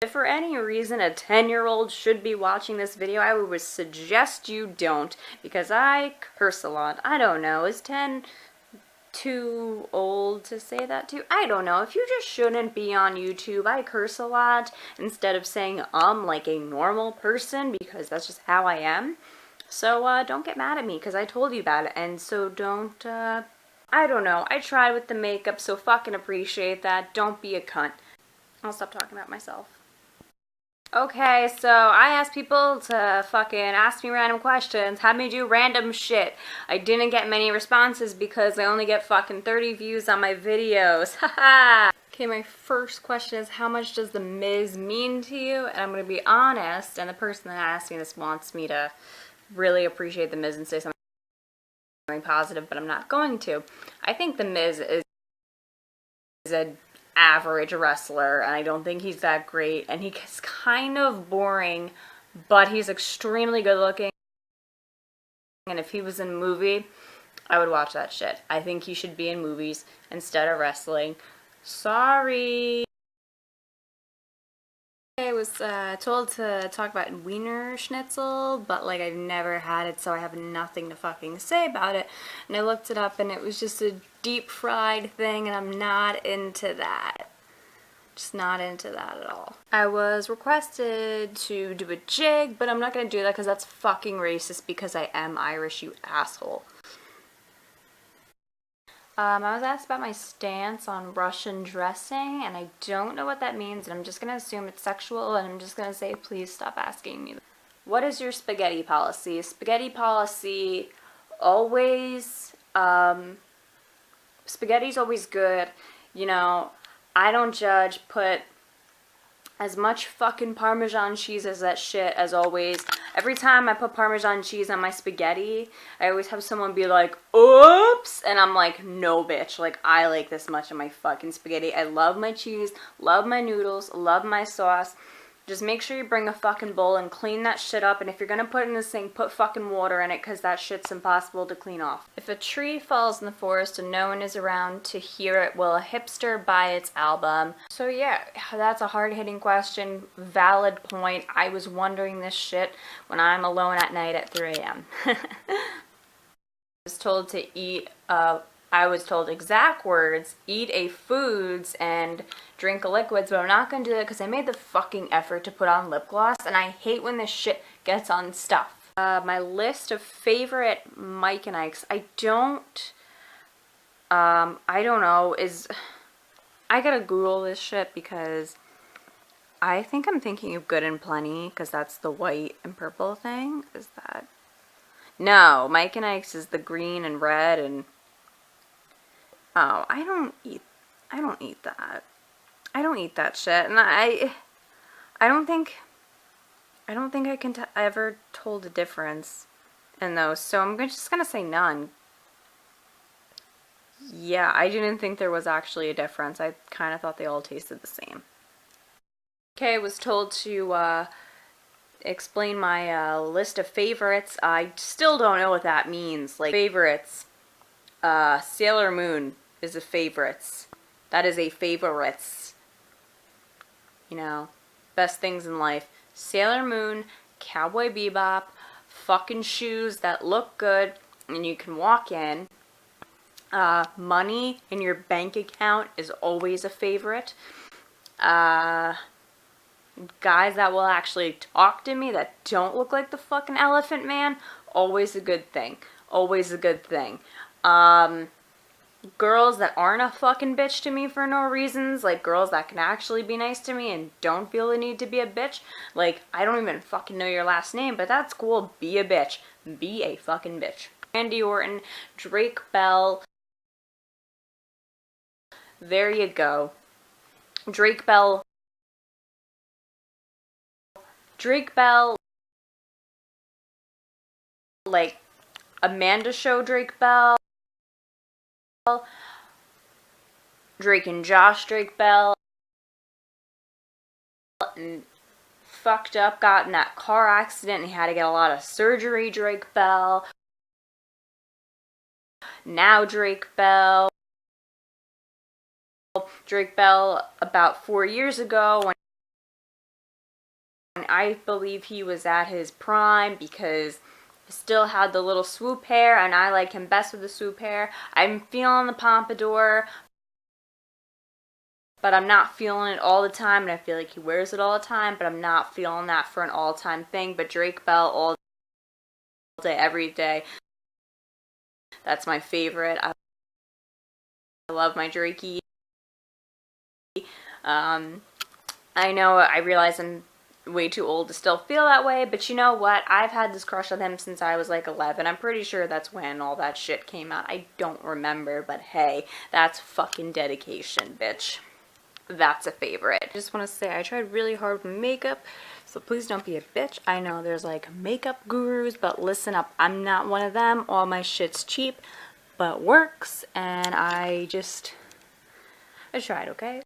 If for any reason a 10-year-old should be watching this video, I would suggest you don't, because I curse a lot. I don't know, is 10 too old to say that to? I don't know. If you just shouldn't be on YouTube, I curse a lot instead of saying like a normal person, because that's just how I am. So don't get mad at me because I told you about it, and so don't I don't know. I tried with the makeup, so fucking appreciate that. Don't be a cunt. I'll stop talking about myself. Okay, so I asked people to fucking ask me random questions, have me do random shit. I didn't get many responses because I only get fucking 30 views on my videos. Haha! Okay, my first question is, how much does The Miz mean to you? And I'm gonna be honest, and the person that asked me this wants me to really appreciate The Miz and say something positive, but I'm not going to. I think The Miz is a average wrestler, and I don't think he's that great, and he's kind of boring, but he's extremely good looking, and if he was in a movie, I would watch that shit. I think he should be in movies instead of wrestling. Sorry. I was told to talk about Wiener Schnitzel, but like I've never had it, so I have nothing to fucking say about it. And I looked it up and it was just a deep fried thing, and I'm not into that. Just not into that at all. I was requested to do a jig, but I'm not gonna do that because that's fucking racist because I am Irish, you asshole. I was asked about my stance on Russian dressing, and I don't know what that means, and I'm just going to assume it's sexual, and I'm just going to say, please stop asking me. What is your spaghetti policy? Spaghetti policy, always, spaghetti's always good. You know, I don't judge, put as much fucking Parmesan cheese as that shit as always. Every time I put Parmesan cheese on my spaghetti, I always have someone be like, oops, and I'm like, no bitch, like I like this much of my fucking spaghetti. I love my cheese, love my noodles, love my sauce. Just make sure you bring a fucking bowl and clean that shit up, and if you're gonna put it in the sink, put fucking water in it, because that shit's impossible to clean off. If a tree falls in the forest and no one is around to hear it, will a hipster buy its album? So yeah, that's a hard-hitting question, valid point. I was wondering this shit when I'm alone at night at 3 a.m. I was told to eat, I was told exact words, eat a foods and drink a liquids, but I'm not going to do that because I made the fucking effort to put on lip gloss, and I hate when this shit gets on stuff. My list of favorite Mike and Ike's, I don't know, I gotta Google this shit because I think I'm thinking of Good and Plenty, because that's the white and purple thing. Is that? No, Mike and Ike's is the green and red, and oh, I don't eat that. I don't eat that shit, and I don't think I can ever told the difference in those, so I'm just gonna say none. Yeah, I didn't think there was actually a difference. I kind of thought they all tasted the same. Okay, I was told to explain my list of favorites. I still don't know what that means. Like, favorites. Sailor Moon is a favorites. That is a favorites. You know, best things in life. Sailor Moon, Cowboy Bebop, fucking shoes that look good and you can walk in. Money in your bank account is always a favorite. Guys that will actually talk to me that don't look like the fucking Elephant Man, always a good thing. Always a good thing. Girls that aren't a fucking bitch to me for no reasons, like girls that can actually be nice to me and don't feel the need to be a bitch. Like, I don't even fucking know your last name, but that's cool. Be a bitch. Be a fucking bitch. Randy Orton, Drake Bell. There you go. Drake Bell, like Amanda Show Drake Bell, Drake and Josh Drake Bell, and fucked up, got in that car accident and he had to get a lot of surgery Drake Bell. Now Drake Bell. Drake Bell about 4 years ago when I believe he was at his prime because he still had the little swoop hair, and I like him best with the swoop hair. I'm feeling the pompadour, but I'm not feeling it all the time, and I feel like he wears it all the time, but I'm not feeling that for an all-time thing. But Drake Bell all day, every day. That's my favorite. I love my Drakey. I know, I realize I'm way too old to still feel that way, but you know what? I've had this crush on him since I was like 11. I'm pretty sure that's when all that shit came out. I don't remember, but hey, that's fucking dedication, bitch. That's a favorite. I just want to say I tried really hard with makeup, so please don't be a bitch. I know there's like makeup gurus, but listen up, I'm not one of them. All my shit's cheap, but works, and I tried, okay?